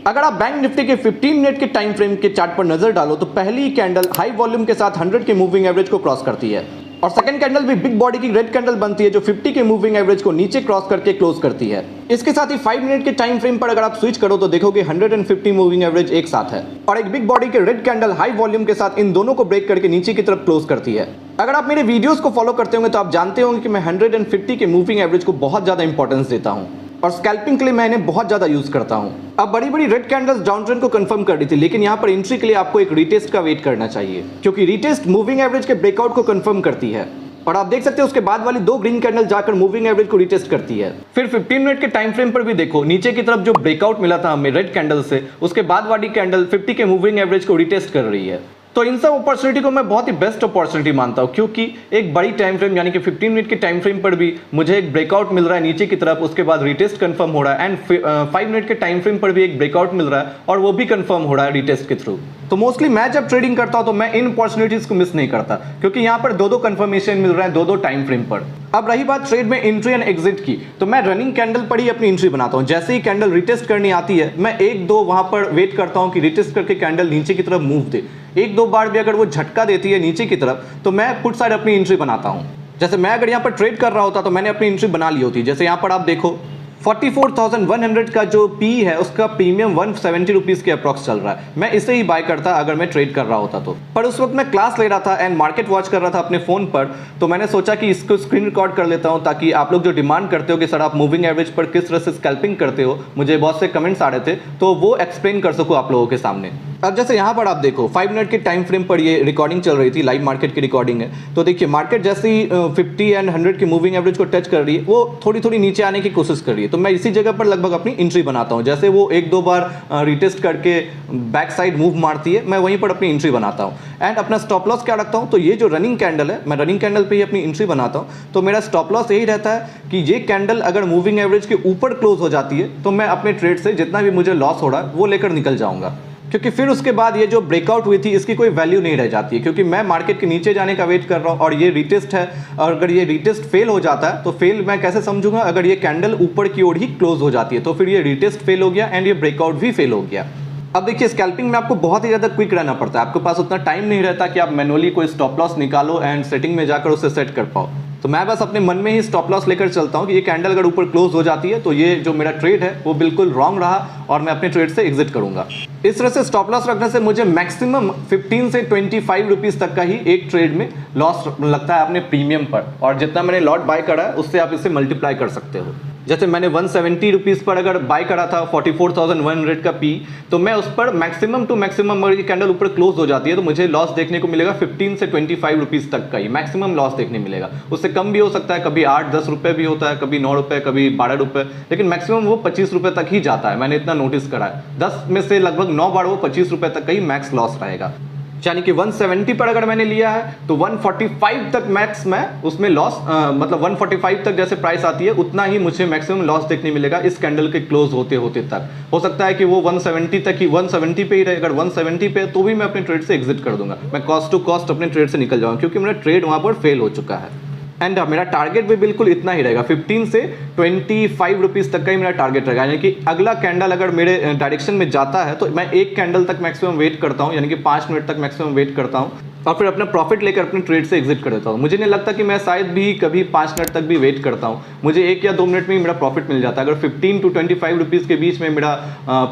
अगर आप bank Nifty के 15 मिनट के टाइम फ्रेम के चार्ट पर नजर डालो तो पहली कैंडल हाई वॉल्यूम के साथ 100 के मूविंग एवरेज को क्रॉस करती है और सेकंड कैंडल भी बिग बॉडी की रेड कैंडल बनती है जो 50 के मूविंग एवरेज को नीचे क्रॉस करके क्लोज करती है। इसके साथ ही 5 मिनट के टाइम फ्रेम पर अगर आप स्विच करो तो देखोगे 150 मूविंग एवरेज एक साथ है और एक बिग बॉडी के रेड कैंडल हाई वॉल्यूम के साथ इन दोनों को ब्रेक करके नीचे की तरफ क्लोज करती है। अगर आप मेरे वीडियोस को फॉलो करते होंगे तो आप जानते होंगे कि मैं 150 के मूविंग एवरेज को बहुत ज्यादा इंपॉर्टेंस देता हूं और स्कैल्पिंग के लिए मैं इन्हें बहुत ज्यादा यूज करता हूं। अब बड़ी बड़ी रेड कैंडल्स डाउन ट्रेंड को कंफर्म कर रही थी, लेकिन यहां पर एंट्री के लिए आपको एक रीटेस्ट का वेट करना चाहिए क्योंकि रीटेस्ट मूविंग एवरेज के ब्रेकआउट को कंफर्म करती है और आप देख सकते हो उसके बाद वाली दो ग्रीन कैंडल जाकर मूविंग एवरेज को रीटेस्ट करती है। फिर 15 मिनट के टाइम फ्रेम पर भी देखो नीचे की तरफ जो ब्रेकआउट मिला था हमें रेड कैंडल से, उसके बाद वाली कैंडल 50 के मूविंग एवरेज को रीटेस्ट कर रही है। तो इन सब अपॉर्चुनिटी को मैं बहुत ही बेस्ट अपॉर्चुनिटी मानता हूं क्योंकि एक बड़ी टाइम फ्रेम यानी कि 15 मिनट के टाइम फ्रेम पर भी मुझे एक ब्रेकआउट मिल रहा है नीचे की तरफ, उसके बाद रीटेस्ट कंफर्म हो रहा है एंड 5 मिनट के टाइम फ्रेम पर भी एक ब्रेकआउट मिल रहा है और वो भी कंफर्म हो रहा है रीटेस्ट के थ्रू। तो मोस्टली मैं जब ट्रेडिंग करता हूं तो मैं इन अपॉर्चुनिटीज को मिस नहीं करता क्योंकि यहां पर दो कंफर्मेशन मिल रहा है दो टाइम फ्रेम पर। अब रही बात ट्रेड में एंट्री एंड एग्जिट की, तो मैं रनिंग कैंडल पर ही अपनी एंट्री बनाता हूं। जैसे ही कैंडल रिटेस्ट करनी आती है मैं एक दो वहां पर वेट करता हूं कि रिटेस्ट करके कैंडल नीचे की तरफ मूव दे। एक दो बार भी अगर वो झटका देती है नीचे की तरफ तो मैं पुट साइड अपनी एंट्री बनाता हूं। जैसे मैं अगर यहां पर ट्रेड कर रहा होता तो मैंने अपनी एंट्री बना ली होती। जैसे यहां पर आप देखो 44,100 का जो पी है उसका प्रीमियम 170 रुपीज के अप्रॉक्स चल रहा है। मैं इसे ही बाय करता अगर मैं ट्रेड कर रहा होता तो, पर उस वक्त मैं क्लास ले रहा था एंड मार्केट वॉच कर रहा था अपने फोन पर, तो मैंने सोचा कि इसको स्क्रीन रिकॉर्ड कर लेता हूं ताकि आप लोग जो डिमांड करते हो कि सर आप मूविंग एवरेज पर किस तरह से स्कैल्पिंग करते हो, मुझे बहुत से कमेंट्स आ रहे थे, तो वो एक्सप्लेन कर सकूं आप लोगों के सामने। अब जैसे यहाँ पर आप देखो 5 मिनट के टाइम फ्रेम पर ये रिकॉर्डिंग चल रही थी, लाइव मार्केट की रिकॉर्डिंग है। तो देखिए मार्केट जैसे ही 50 एंड 100 की मूविंग एवरेज को टच कर रही है वो थोड़ी नीचे आने की कोशिश कर रही है, तो मैं इसी जगह पर लगभग अपनी एंट्री बनाता हूं। जैसे वो एक दो बार रिटेस्ट करके बैक साइड मूव मारती है मैं वहीं पर अपनी एंट्री बनाता हूं एंड अपना स्टॉप लॉस क्या रखता हूं, तो ये जो रनिंग कैंडल है मैं रनिंग कैंडल पे ही अपनी एंट्री बनाता हूं। तो मेरा स्टॉप लॉस यही रहता है कि ये कैंडल अगर मूविंग एवरेज के ऊपर क्लोज हो जाती है तो मैं अपने ट्रेड से जितना भी मुझे लॉस हो रहा है वो लेकर निकल जाऊंगा, क्योंकि फिर उसके बाद ये जो ब्रेकआउट हुई थी इसकी कोई वैल्यू नहीं रह जाती है क्योंकि मैं मार्केट के नीचे जाने का वेट कर रहा हूं और ये रिटेस्ट है। और अगर ये रिटेस्ट फेल हो जाता है तो फेल मैं कैसे समझूंगा, अगर ये कैंडल ऊपर की ओर ही क्लोज हो जाती है तो फिर ये रिटेस्ट फेल हो गया एंड ये ब्रेकआउट भी फेल हो गया। अब देखिए स्कैल्पिंग में आपको बहुत ही ज़्यादा क्विक रहना पड़ता है, आपके पास उतना टाइम नहीं रहता कि आप मैनुअली कोई स्टॉप लॉस निकालो एंड सेटिंग में जाकर उसे सेट कर पाओ। तो मैं बस अपने मन में ही स्टॉप लॉस लेकर चलता हूं कि ये कैंडल अगर ऊपर क्लोज हो जाती है तो ये जो मेरा ट्रेड है वो बिल्कुल रॉन्ग रहा और मैं अपने ट्रेड से एग्जिट करूंगा। इस तरह से स्टॉप लॉस रखने से मुझे मैक्सिमम 15 से 25 रुपीस तक का ही एक ट्रेड में लॉस लगता है अपने प्रीमियम पर, और जितना मैंने लॉट बाय करा है उससे आप इसे मल्टीप्लाई कर सकते हो। जैसे मैंने 170 रुपीज़ पर अगर बाय करा था 44,100 का पी, तो मैं उस पर मैक्सिमम टू मैक्सिमम अगर ये कैंडल ऊपर क्लोज हो जाती है तो मुझे लॉस देखने को मिलेगा 15 से 25 रुपीज़ तक का ही मैक्सिमम लॉस देखने मिलेगा। उससे कम भी हो सकता है, कभी 8-10 रुपये भी होता है, कभी 9 रुपये, कभी 12 रुपये, लेकिन मैक्सिमम वो 25 रुपये तक ही जाता है। मैंने इतना नोटिस करा है, 10 में से लगभग 9 बार वो 25 रुपये तक का ही मैक्स लॉस रहेगा। यानी कि 170 पर अगर मैंने लिया है तो 145 तक मैक्स मैं उसमें लॉस मतलब 145 तक जैसे प्राइस आती है उतना ही मुझे मैक्सिमम लॉस देखने मिलेगा इस कैंडल के क्लोज होते होते तक। हो सकता है कि वो 170 तक ही 170 पे ही रहे, अगर 170 पे तो भी मैं अपने ट्रेड से एग्जिट कर दूंगा, मैं कॉस्ट टू कॉस्ट अपने ट्रेड से निकल जाऊंगा क्योंकि मेरा ट्रेड वहां पर फेल हो चुका है। एंड मेरा टारगेट भी बिल्कुल इतना ही रहेगा, 15 से 25 रुपीज़ तक का ही मेरा टारगेट रहेगा। यानी कि अगला कैंडल अगर मेरे डायरेक्शन में जाता है तो मैं एक कैंडल तक मैक्सिमम वेट करता हूं, यानी कि 5 मिनट तक मैक्सिमम वेट करता हूं और फिर अपना प्रॉफिट लेकर अपने ट्रेड से एग्जिट कर देता हूं। मुझे नहीं लगता कि मैं शायद भी कभी 5 मिनट तक भी वेट करता हूं, मुझे 1 या 2 मिनट में ही मेरा प्रॉफिट मिल जाता है। अगर 15 टू 25 रुपीज़ के बीच में मेरा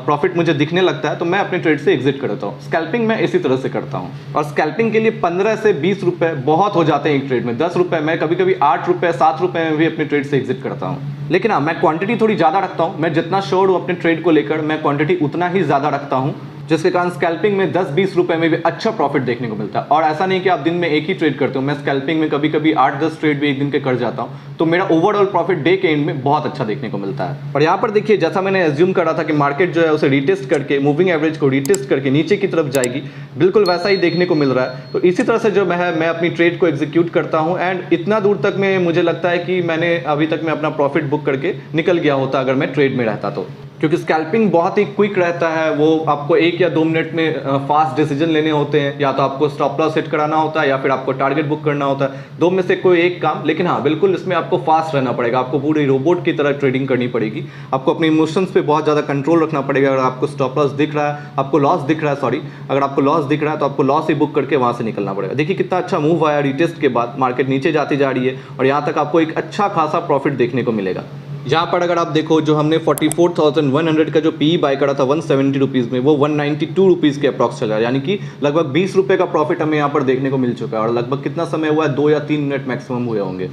प्रॉफिट मुझे दिखने लगता है तो मैं अपने ट्रेड से एग्जिट कर देता हूं। स्कैल्पिंग मैं इसी तरह से करता हूं और स्कैल्पिंग के लिए 15 से 20 रुपये बहुत हो जाते हैं एक ट्रेड में। 10 रुपये, मैं कभी कभी 8 रुपये 7 रुपये में भी अपने ट्रेड से एग्जिट करता हूँ। लेकिन हाँ, मैं क्वांटिटी थोड़ी ज़्यादा रखता हूँ, मैं जितना श्योर हूँ अपने ट्रेड को लेकर मैं क्वांटिटी उतना ही ज़्यादा रखता हूँ, जिसके कारण स्कैल्पिंग में 10-20 रुपए में भी अच्छा प्रॉफिट देखने को मिलता है। और ऐसा नहीं कि आप दिन में एक ही ट्रेड करते हो, मैं स्कैल्पिंग में कभी कभी 8-10 ट्रेड भी एक दिन के कर जाता हूँ, तो मेरा ओवरऑल प्रॉफिट डे के एंड में बहुत अच्छा देखने को मिलता है। और यहाँ पर देखिए जैसा मैंने एज्यूम करा था कि मार्केट जो है उसे रिटेस्ट करके मूविंग एवरेज को रिटेस्ट करके नीचे की तरफ जाएगी, बिल्कुल वैसा ही देखने को मिल रहा है। तो इसी तरह से जो मैं अपनी ट्रेड को एग्जीक्यूट करता हूँ एंड इतना दूर तक में मुझे लगता है कि मैंने अभी तक मैं अपना प्रॉफिट बुक करके निकल गया होता अगर मैं ट्रेड में रहता तो। क्योंकि स्कैल्पिंग बहुत ही क्विक रहता है, वो आपको 1 या 2 मिनट में फास्ट डिसीजन लेने होते हैं, या तो आपको स्टॉप लॉस सेट कराना होता है या फिर आपको टारगेट बुक करना होता है, 2 में से कोई एक काम। लेकिन हाँ बिल्कुल इसमें आपको फास्ट रहना पड़ेगा, आपको पूरी रोबोट की तरह ट्रेडिंग करनी पड़ेगी, आपको अपने इमोशंस पे बहुत ज़्यादा कंट्रोल रखना पड़ेगा। अगर आपको स्टॉप लॉस दिख रहा है, आपको लॉस दिख रहा है, सॉरी, अगर आपको लॉस दिख रहा है तो आपको लॉस ही बुक करके वहाँ से निकलना पड़ेगा। देखिए कितना अच्छा मूव आया रिटेस्ट के बाद, मार्केट नीचे जाती जा रही है और यहाँ तक आपको एक अच्छा खासा प्रॉफिट देखने को मिलेगा। यहाँ पर अगर आप देखो जो हमने 44,100 का जो पी बाय करा था 170 रुपीज़ में, वो 192 रुपीज़ के अप्रॉक्स चला है, यानी कि लगभग 20 रुपये का प्रॉफिट हमें यहाँ पर देखने को मिल चुका है। और लगभग कितना समय हुआ है, 2 या 3 मिनट मैक्सिमम हुए होंगे।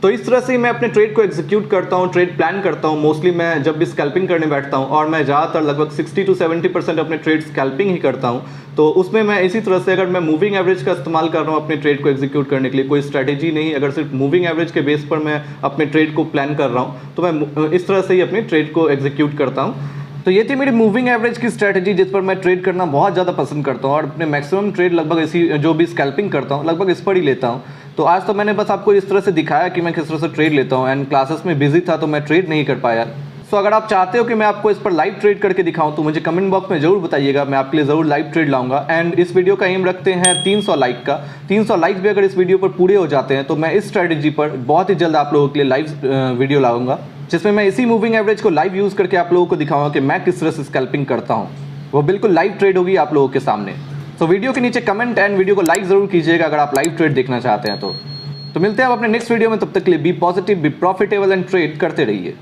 तो इस तरह से ही मैं अपने ट्रेड को एग्जीक्यूट करता हूँ, ट्रेड प्लान करता हूँ। मोस्टली मैं जब भी स्कैल्पिंग करने बैठता हूँ, और मैं ज़्यादातर लगभग 60 to 70% अपने ट्रेड स्कैल्पिंग ही करता हूँ, तो उसमें मैं इसी तरह से, अगर मैं मूविंग एवरेज का इस्तेमाल कर रहा हूँ अपने ट्रेड को एग्जीक्यूट करने के लिए, कोई स्ट्रैटेजी नहीं, अगर सिर्फ मूविंग एवरेज के बेस पर मैं अपने ट्रेड को प्लान कर रहा हूँ, तो मैं इस तरह से ही अपने ट्रेड को एग्जीक्यूट करता हूँ। तो ये थी मेरी मूविंग एवरेज की स्ट्रैटेजी, जिस पर मैं ट्रेड करना बहुत ज़्यादा पसंद करता हूँ, और अपने मैक्सिमम ट्रेड लगभग इसी, जो भी स्कैल्पिंग करता हूँ लगभग इस पर ही लेता हूँ। तो आज तो मैंने बस आपको इस तरह से दिखाया कि मैं किस तरह से ट्रेड लेता हूँ, एंड क्लासेस में बिजी था तो मैं ट्रेड नहीं कर पाया। सो अगर आप चाहते हो कि मैं आपको इस पर लाइव ट्रेड करके दिखाऊं तो मुझे कमेंट बॉक्स में जरूर बताइएगा, मैं आपके लिए ज़रूर लाइव ट्रेड लाऊंगा। एंड इस वीडियो का एम रखते हैं 300 लाइक का। 300 लाइक भी अगर इस वीडियो पर पूरे हो जाते हैं तो मैं इस स्ट्रैटेजी पर बहुत ही जल्द आप लोगों के लिए लाइव वीडियो लाऊंगा, जिसमें मैं इसी मूविंग एवरेज को लाइव यूज़ करके आप लोगों को दिखाऊंगा कि मैं किस तरह से स्कैल्पिंग करता हूँ। वो बिल्कुल लाइव ट्रेड होगी आप लोगों के सामने। तो वीडियो के नीचे कमेंट एंड वीडियो को लाइक ज़रूर कीजिएगा अगर आप लाइव ट्रेड देखना चाहते हैं तो मिलते हैं आप अपने नेक्स्ट वीडियो में। तब तक के लिए be positive, be profitable and trade करते रहिए।